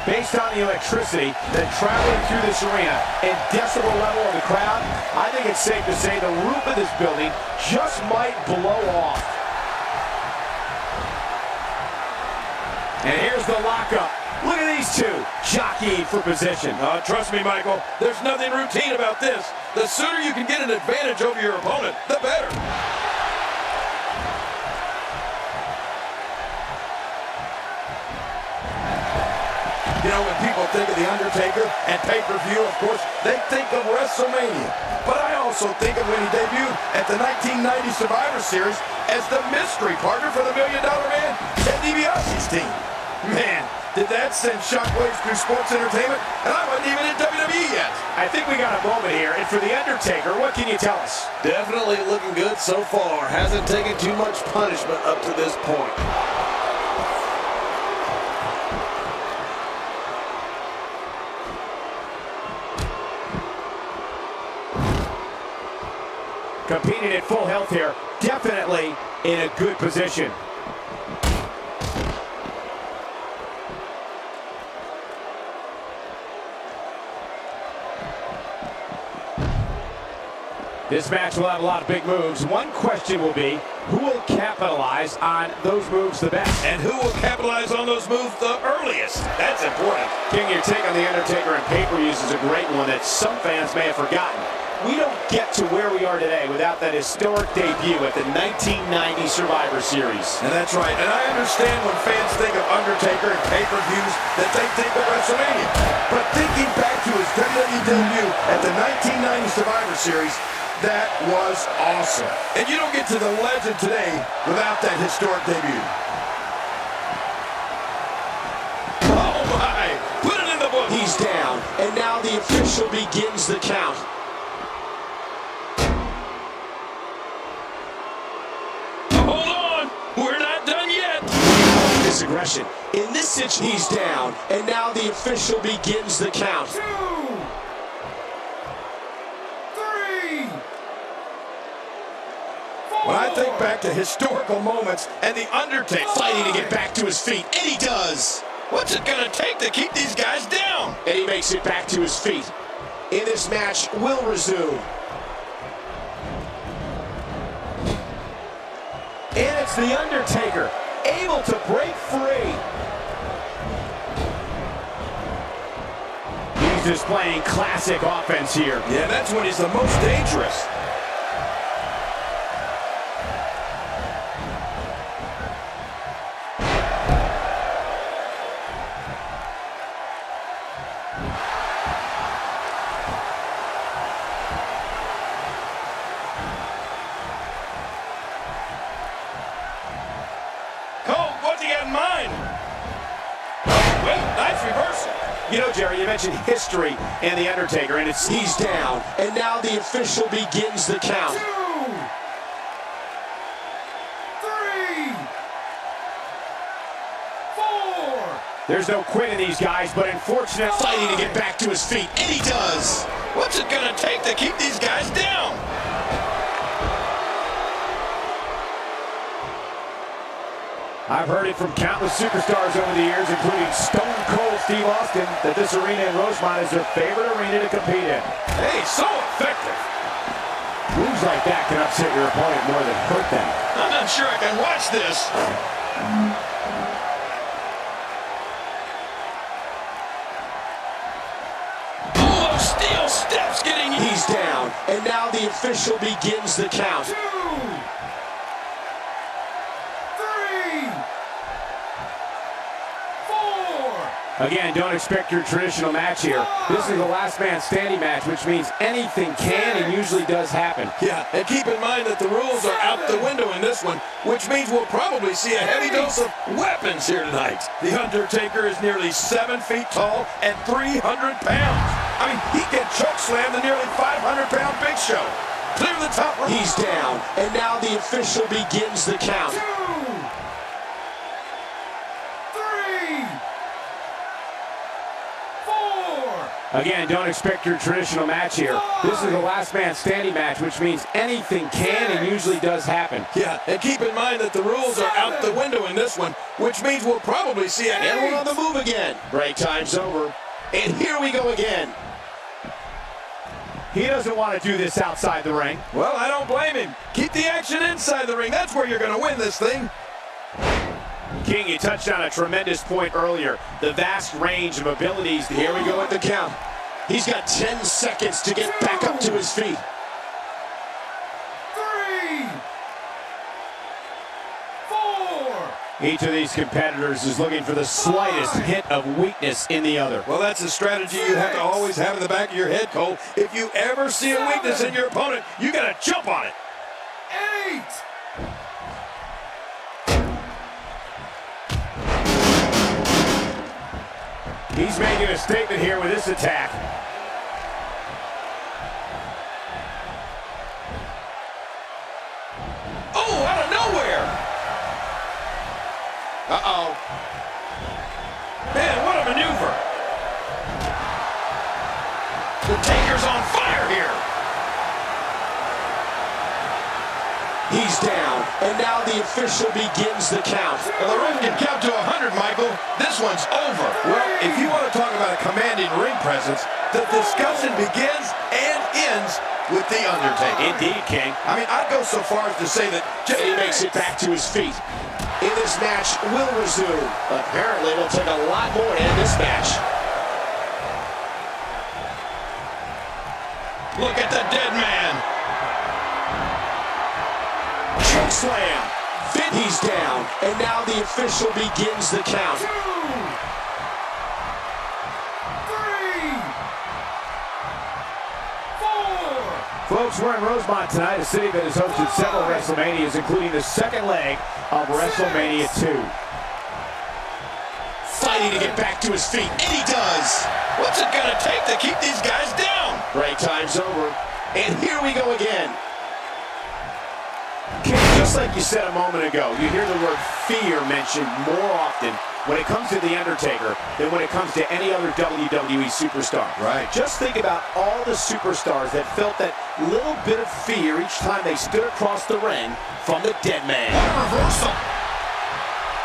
Based on the electricity that's traveling through this arena and decibel level of the crowd, I think it's safe to say the roof of this building just might blow off. And here's the lockup. Look at these two jockeying for position. Trust me, Michael, there's nothing routine about this. The sooner you can get an advantage over your opponent, the better. You know, when people think of The Undertaker and pay-per-view, of course, they think of WrestleMania. But I also think of when he debuted at the 1990 Survivor Series as the mystery partner for the $1 Million Man, Ted DiBiase's team. Man, did that send shockwaves through sports entertainment? And I wasn't even in WWE yet. I think we got a moment here, and for The Undertaker, what can you tell us? Definitely looking good so far. Hasn't taken too much punishment up to this point. Competing at full health here, definitely in a good position. This match will have a lot of big moves. One question will be, who will capitalize on those moves the best? And who will capitalize on those moves the earliest? That's important. King, your take on The Undertaker and pay-per-views is a great one that some fans may have forgotten. We don't get to where we are today without that historic debut at the 1990 Survivor Series. And that's right. And I understand when fans think of Undertaker and pay-per-views that they think of WrestleMania. But thinking back to his WWE debut at the 1990 Survivor Series, that was awesome. And you don't get to the legend today without that historic debut. Oh my! Put it in the book! He's down, and now the official begins the count. Hold on! We're not done yet! This aggression. In this situation, he's down, and now the official begins the count. 2, 3, 4. When I think back to historical moments and The Undertaker Fighting to get back to his feet, and he does. What's it gonna take to keep these guys down? And he makes it back to his feet. And this match will resume. And it's The Undertaker, able to break free. He's displaying classic offense here. Yeah, that's when he's the most dangerous. Cole, what's he got in mind? Oh, wait, nice reversal. You know, Jerry, you mentioned history and The Undertaker, and it's... He's down, and now the official begins the count. 2, 3, 4. There's no quit in these guys, but unfortunately... Fighting to get back to his feet, and he does. What's it gonna take to keep these guys down? I've heard it from countless superstars over the years, including Stone Cold Steve Austin, that this arena in Rosemont is their favorite arena to compete in. Hey, so effective. Moves like that can upset your opponent more than hurt them. I'm not sure I can watch this. Oh, steel steps getting... He's down, and now the official begins the count. 2, 3, 4. Again, don't expect your traditional match here. This is the last man standing match, which means anything can and usually does happen. Yeah, and keep in mind that the rules are out the window in this one, which means we'll probably see a heavy dose of weapons here tonight. The Undertaker is nearly 7 feet tall and 300 pounds. I mean, he can choke slam the nearly 500-pound Big Show. Clear the top rope. He's down, and now the official begins the count. 2, 3, 4. Again, don't expect your traditional match here. This is the last man standing match, which means anything can and usually does happen. Yeah, and keep in mind that the rules are out the window in this one, which means we'll probably see a And we're on the move again. Break time's over. And here we go again. He doesn't want to do this outside the ring. Well, I don't blame him. Keep the action inside the ring. That's where you're going to win this thing. King, you touched on a tremendous point earlier. The vast range of abilities. Here we go at the count. He's got 10 seconds to get back up to his feet. 3, 4. Each of these competitors is looking for the slightest hint of weakness in the other. Well, that's a strategy you have to always have in the back of your head, Cole. If you ever see a weakness in your opponent, you got to jump on it. 8. He's making a statement here with this attack. Oh, out of nowhere. Uh-oh. Man, what a maneuver. The Taker's on fire here. He's down, and now the official begins the count. Well, the ref can count to 100, Michael. This one's over. Well, if you want to talk about a commanding ring presence, the discussion begins and ends with The Undertaker. Indeed, King. I mean, I'd go so far as to say that He makes it back to his feet. And this match will resume. Apparently, it'll take a lot more to end this match. Look at the dead man. Choke slam. He's down, and now the official begins the count. 2, 3, 4. Folks, we're in Rosemont tonight, a city that has hosted several WrestleManias, including the second leg of WrestleMania 2. Fighting to get back to his feet, and he does. What's it going to take to keep these guys down? Break time's over, and here we go again. King, just like you said a moment ago, you hear the word fear mentioned more often when it comes to The Undertaker than when it comes to any other WWE superstar. Right. Just think about all the superstars that felt that little bit of fear each time they stood across the ring from the dead man. Reversal.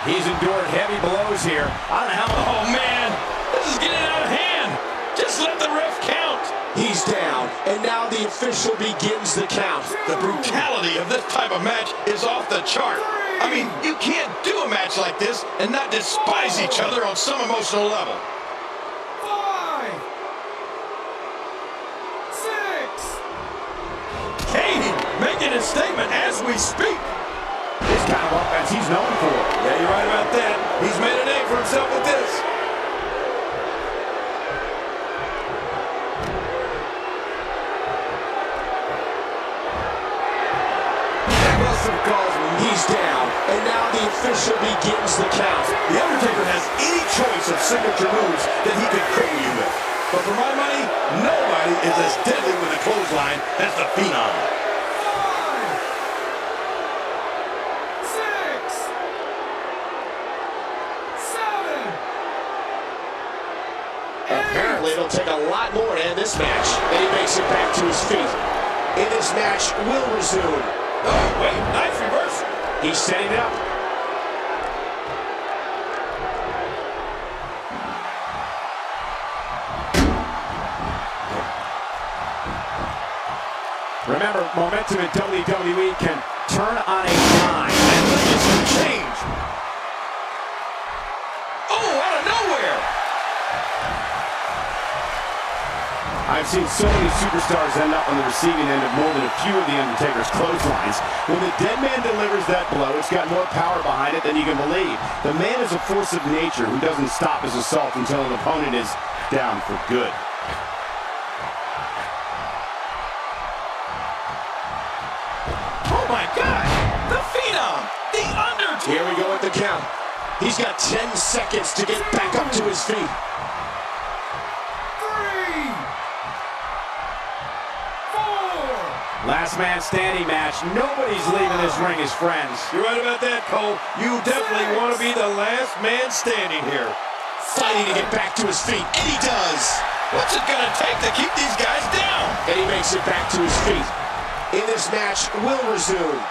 He's endured heavy blows here. I don't know how. Oh, man. This is getting out of hand. Just let the ref count. He's down, and now the official begins the count. The brutality of this type of match is off the chart. I mean, you can't do a match like this and not despise each other on some emotional level. 5, 6. Kane making a statement as we speak. This kind of offense he's known for. Yeah, you're right about that. He's made a name for himself with this. He's down, and now the official begins the count. The Undertaker has any choice of signature moves that he could cripple you with. But for my money, nobody is as deadly with a clothesline as the Phenom. 5, 6, 7. Apparently, it'll take a lot more to end this match, and he makes it back to his feet. And this match will resume. Oh, wait, nice reverse. He's setting it up. Remember, momentum in WWE can turn on a dime. And things can change. Oh, out of nowhere. I've seen so many superstars end up on the receiving end of more than a few of The Undertaker's clotheslines. When the dead man delivers that blow, it's got more power behind it than you can believe. The man is a force of nature who doesn't stop his assault until an opponent is down for good. Oh, my God. The Phenom. The Undertaker. Here we go at the count. He's got 10 seconds to get back up to his feet. 3, 4. Last man standing match. Nobody's leaving this ring as friends. You're right about that, Cole. You definitely want to be the last man standing here. Fighting to get back to his feet, and he does. What's it going to take to keep these guys down? And he makes it back to his feet. In this match will resume.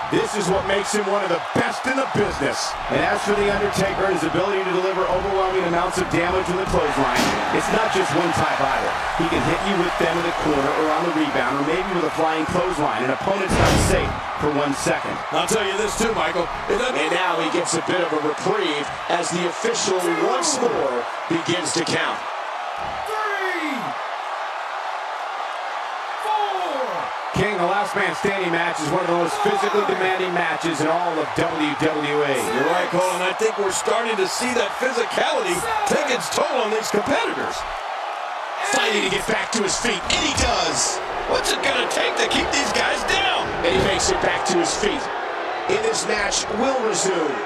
This is what makes him one of the best in the business. And as for The Undertaker and his ability to deliver overwhelming amounts of damage with a clothesline, it's not just one type either. He can hit you with them in the corner or on the rebound or maybe with a flying clothesline. An opponent's not safe for 1 second. I'll tell you this too, Michael. And now he gets a bit of a reprieve as the official once more begins to count. 3, 4. King, the last man standing match is one of the most physically demanding matches in all of WWE. You're right, Cole, and I think we're starting to see that physicality take its toll on these competitors. Fighting to get back to his feet, and he does. What's it going to take to keep these guys down? And he makes it back to his feet. In this match will resume.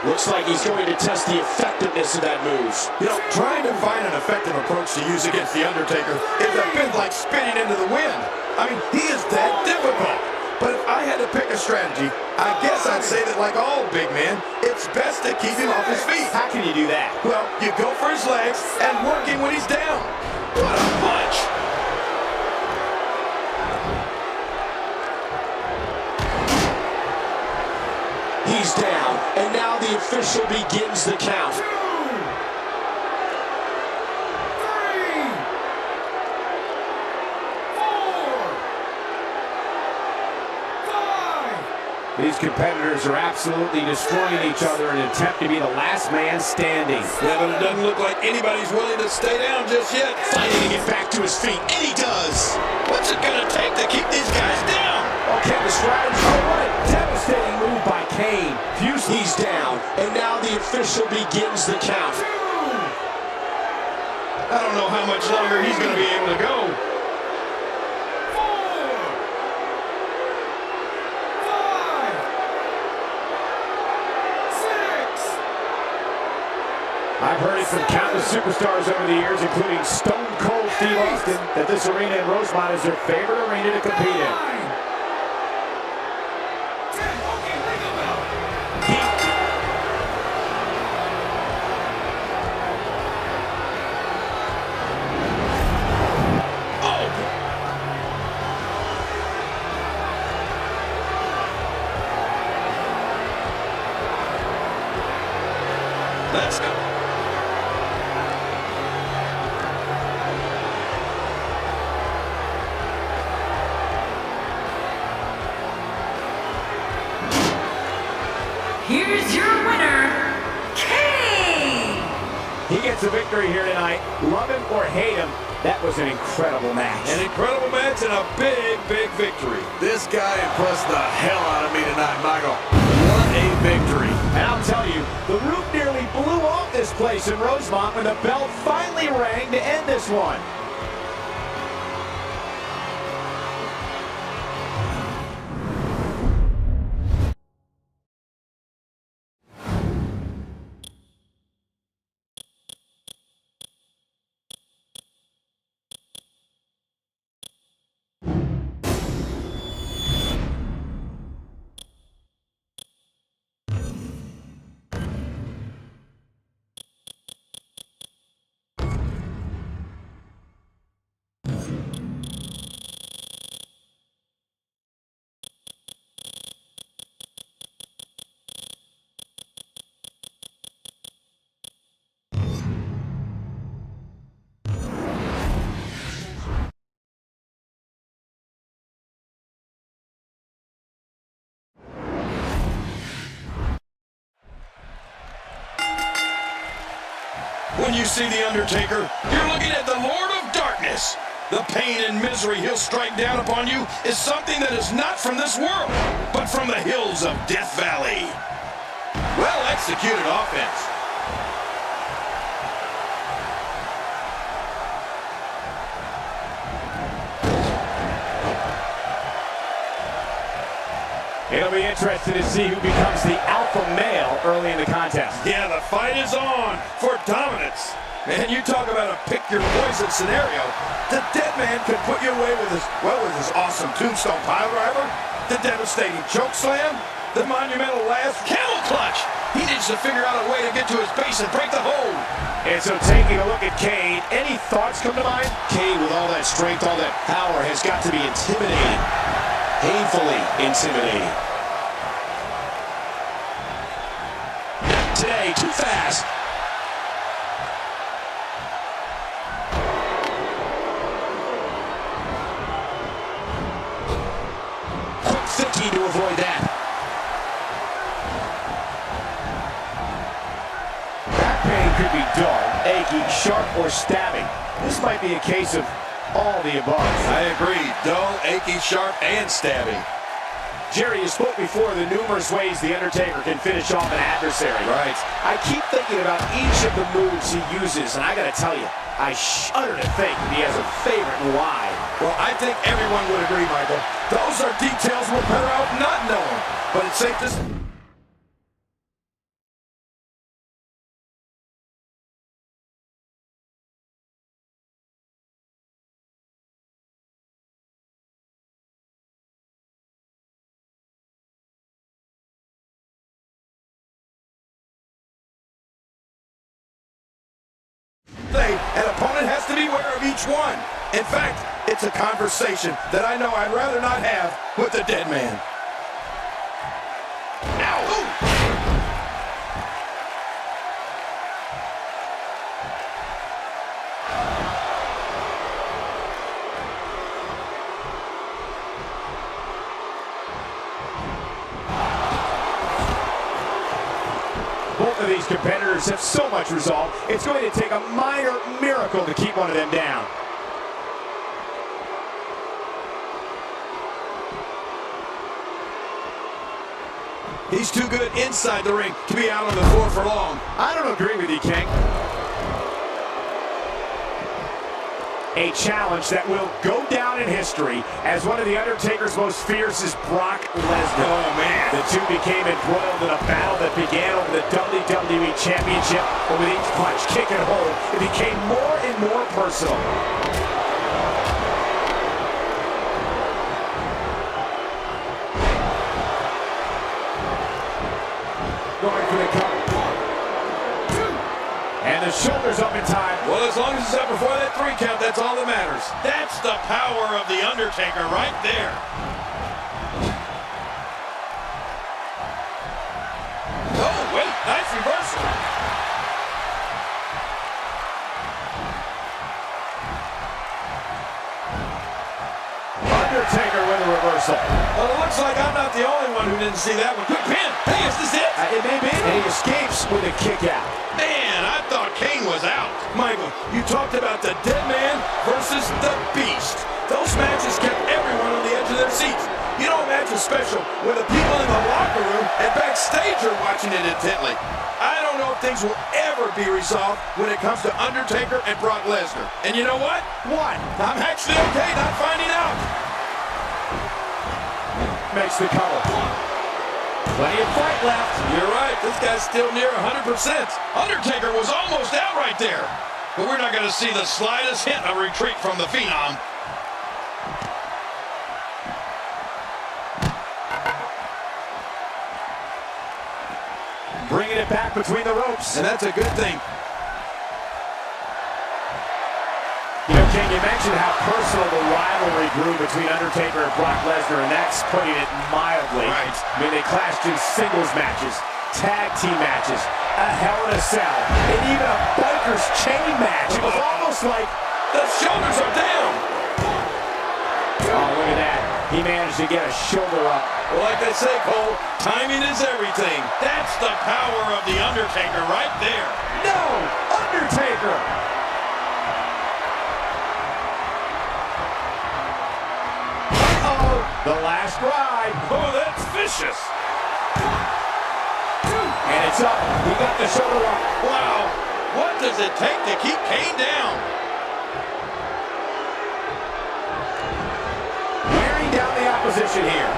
Looks like he's going to test the effectiveness of that move. You know, trying to find an effective approach to use against The Undertaker is a bit like spinning into the wind. I mean, he is that difficult. But if I had to pick a strategy, I guess I'd say that like all big men, it's best to keep him off his feet. How can you do that? Well, you go for his legs and work him when he's down. What a punch! He's down, and now the official begins the count. 2, 3, 4, 5. These competitors are absolutely destroying each other in an attempt to be the last man standing. Yeah, but it doesn't look like anybody's willing to stay down just yet. Fighting to get back to his feet, and he does. What's it going to take to keep these guys down? Okay, the strategy. Oh, what a devastating move by Kane. He's down, and now the official begins the count. 2, I don't know how much longer he's going to be able to go. 4, 5, 6. I've heard it from countless superstars over the years, including Stone Cold Steve Austin, that this arena in Rosemont is their favorite arena to compete in. 9, 10. Okay, ring the bell. Let's go. Here's your winner, Kane! He gets a victory here tonight. Love him or hate him, that was an incredible match. An incredible match and a big, big victory. This guy impressed the hell out of me tonight, Michael. What a victory. And I'll tell you, the roof nearly blew off this place in Rosemont when the bell finally rang to end this one. When you see The Undertaker, you're looking at the Lord of Darkness. The pain and misery he'll strike down upon you is something that is not from this world, but from the hills of Death Valley. Well executed offense. It'll be interesting to see who becomes the alpha male early in the contest. Yeah, the fight is on for dominance. Man, you talk about a pick-your-poison scenario. The Death can put you away with his awesome tombstone piledriver, the devastating choke slam, the monumental last camel clutch. He needs to figure out a way to get to his base and break the hold. And so taking a look at Kane, any thoughts come to mind? Kane, with all that strength, all that power, has got to be intimidating. Painfully intimidating. Today, too fast. Quick thinking to avoid that. Back pain could be dull, achy, sharp, or stabbing. This might be a case of all the above. I agree. Dull, achy, sharp, and stabbing. Jerry, you spoke before the numerous ways the Undertaker can finish off an adversary. Right. I keep thinking about each of the moves he uses, and I gotta tell you, I shudder to think that he has a favorite and why. Well, I think everyone would agree, Michael. Those are details we're better off not knowing. But it's safe to say. An opponent has to be aware of each one. In fact, it's a conversation that I know I'd rather not have with the dead man. Ow! Both of these competitors have so much resolve, it's going to take a minor miracle to keep one of them down. He's too good inside the ring to be out on the floor for long. I don't agree with you, King. A challenge that will go down in history as one of the Undertaker's most fierce is Brock Lesnar. Oh, man. The two became embroiled in a battle that began over the WWE Championship, but with each punch, kick, and hold, it became more and more personal. Going for the cover. And the shoulders up in time. Well, as long as it's up before that 3 count, that's all that matters. That's the power of the Undertaker right there. Oh, wait, nice reversal. Undertaker with a reversal. Well, it looks like I'm not the only one who didn't see that one. Quick pin. Hey, is this it? It may be. And he escapes with a kick out. Man, I thought Kane was out. Michael, you talked about the dead man versus the beast. Those matches kept everyone on the edge of their seats. You know, a match is special when the people in the locker room and backstage are watching it intently. I don't know if things will ever be resolved when it comes to Undertaker and Brock Lesnar. And you know what? What? I'm actually okay not finding out. Makes the cover. Plenty of fight left. You're right. This guy's still near 100%. Undertaker was almost out right there. But we're not going to see the slightest hint of retreat from the Phenom. Bringing it back between the ropes. And that's a good thing. You know, King, you mentioned how personal the rivalry grew between Undertaker and Brock Lesnar, and that's putting it mildly. Right. I mean, they clashed in singles matches, tag team matches, a Hell in a Cell, and even a biker's chain match. It was almost like The shoulders are down. oh, look at that. He managed to get a shoulder up. Well, like they say, Cole, timing is everything. That's the power of the Undertaker right there. No! Undertaker! Uh-oh! The last ride. Oh, that's vicious. And it's up. He got the shoulder up. Wow. What does it take to keep Kane down? Wearing down the opposition here.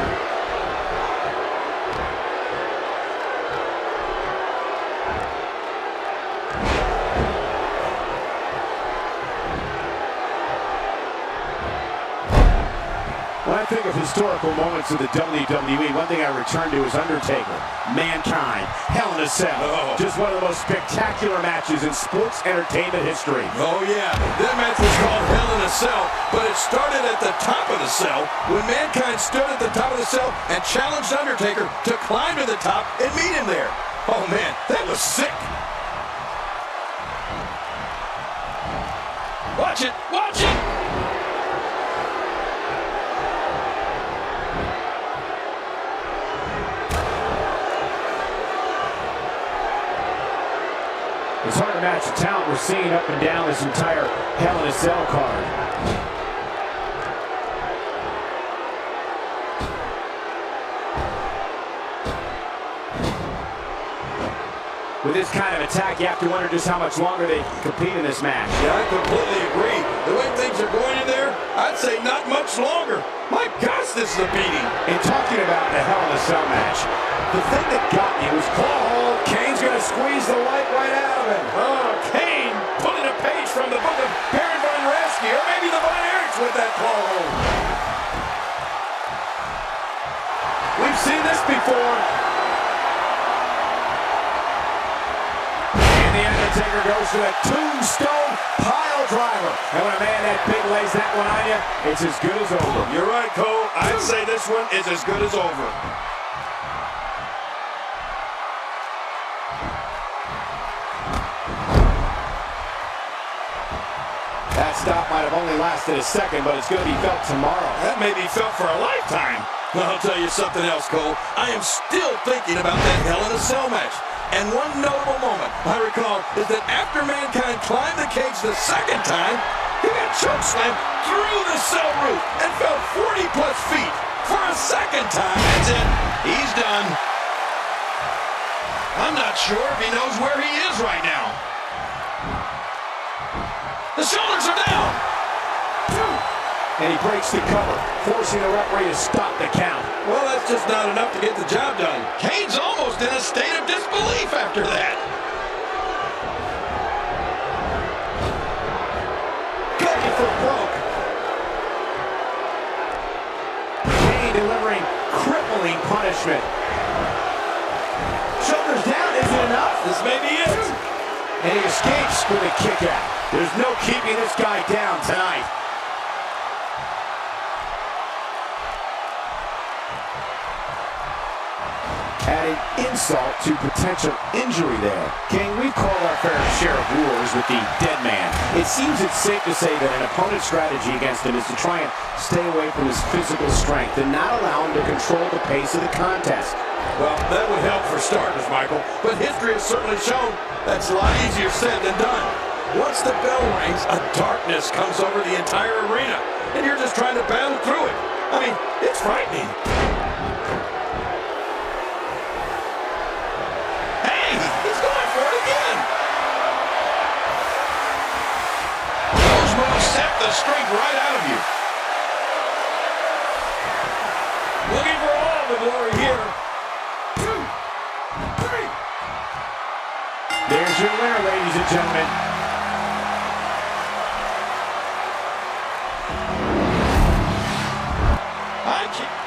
When I think of historical moments in the WWE, one thing I return to is Undertaker, Mankind, Hell in a Cell. Just one of the most spectacular matches in sports entertainment history. Oh, yeah. That match was called Hell in a Cell, but it started at the top of the cell when Mankind stood at the top of the cell and challenged Undertaker to climb to the top and meet him there. Oh, man, that was sick. Watch it, watch it! It's hard to match the talent we're seeing up and down this entire Hell in a Cell card. With this kind of attack, you have to wonder just how much longer they can compete in this match. Yeah, I completely agree. The way things are going in there, I'd say not much longer. My gosh, this is a beating. In talking about the Hell in a Cell match, the thing that got me was claw hold. Kane's going to squeeze the life right out of him. Oh, Kane pulling a page from the book of Baron von Raschke, or maybe the Von Erichs with that claw hold. We've seen this before. And the Undertaker goes to a tombstone pile driver. And when a man that big lays that one on you, it's as good as over. You're right, Cole. I'd say this one is as good as over. That stop might have only lasted a second, but it's going to be felt tomorrow. That may be felt for a lifetime. I'll tell you something else, Cole. I am still thinking about that Hell in a Cell match. And one notable moment I recall is that after Mankind climbed the cage the second time, he got chokeslammed through the cell roof and fell 40-plus feet for a second time. That's it. He's done. I'm not sure if he knows where he is right now. The shoulders are down. And he breaks the cover, forcing the referee to stop the count. Well, that's just not enough to get the job done. Kane's almost in a state of disbelief after that. Going for broke. Kane delivering crippling punishment. Shoulders down, is it enough? This may be it. And he escapes with a kick out. There's no keeping this guy down tonight. Adding insult to potential injury there. King, we've called our fair share of wars with the dead man. It seems it's safe to say that an opponent's strategy against him is to try and stay away from his physical strength and not allow him to control the pace of the contest. Well, that would help for starters, Michael. But history has certainly shown that's a lot easier said than done. Once the bell rings, a darkness comes over the entire arena, and you're just trying to battle through it. I mean, it's frightening. Hey, he's going for it again. Those moves sap the strength right out of you. Looking for all the glory here. 2, 3. There's your winner, ladies and gentlemen. I can't.